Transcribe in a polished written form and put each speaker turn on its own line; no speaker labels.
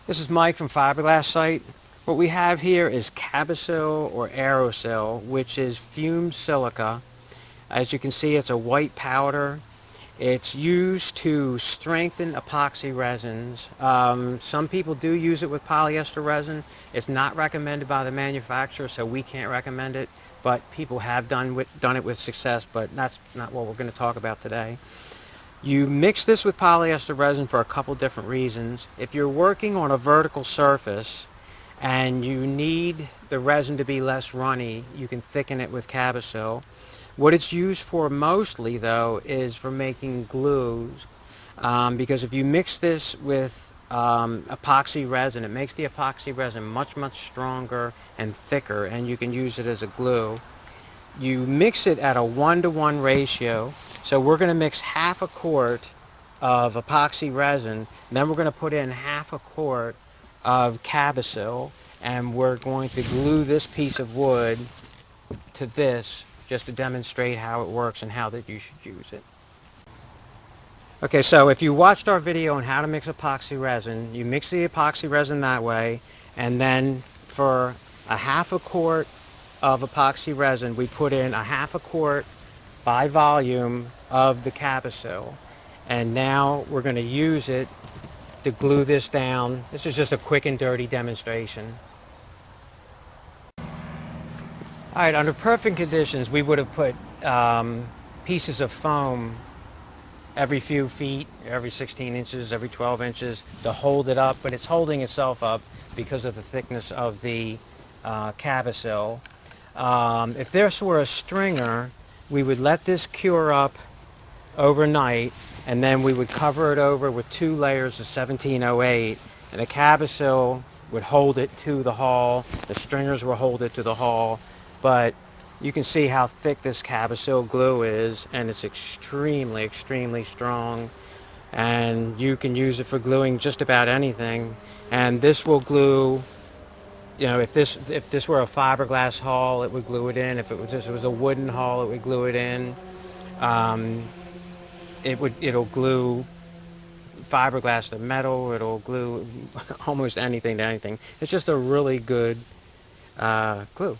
This is Mike from Fiberglass Site. What we have here is Cabosil or Aerosil, which is fumed silica. As you can see, it's a white powder. It's used to strengthen epoxy resins. Some people do use it with polyester resin. It's not recommended by the manufacturer, so we can't recommend it. But people have done it with success, but that's not what we're going to talk about today. You mix this with polyester resin for a couple different reasons. If you're working on a vertical surface and you need the resin to be less runny, you can thicken it with Cabosil. What it's used for mostly, though, is for making glues, because if you mix this with epoxy resin, it makes the epoxy resin much stronger and thicker, and you can use it as a glue. You mix it at a 1-to-1 ratio. So we're going to mix half a quart of epoxy resin, then we're going to put in half a quart of Cabosil, and we're going to glue this piece of wood to this just to demonstrate how it works and how that you should use it. Okay, so if you watched our video on how to mix epoxy resin, you mix the epoxy resin that way, and then for a half a quart of epoxy resin, we put in a half a quart by volume of the Cabosil, and now we're going to use it to glue this down. This is just a quick and dirty demonstration. Alright, under perfect conditions we would have put pieces of foam every few feet, every 16 inches, every 12 inches to hold it up, but it's holding itself up because of the thickness of the Cabosil. If this were a stringer, we would let this cure up overnight, and then we would cover it over with 2 layers of 1708, and the Cabosil would hold it to the hull, the stringers will hold it to the hull, but you can see how thick this Cabosil glue is, and it's extremely strong, and you can use it for gluing just about anything. And this will glue, you know, if this were a fiberglass hull, it would glue it in. If it was a wooden hull, it would glue it in. It'll glue fiberglass to metal. It'll glue almost anything to anything. It's just a really good glue.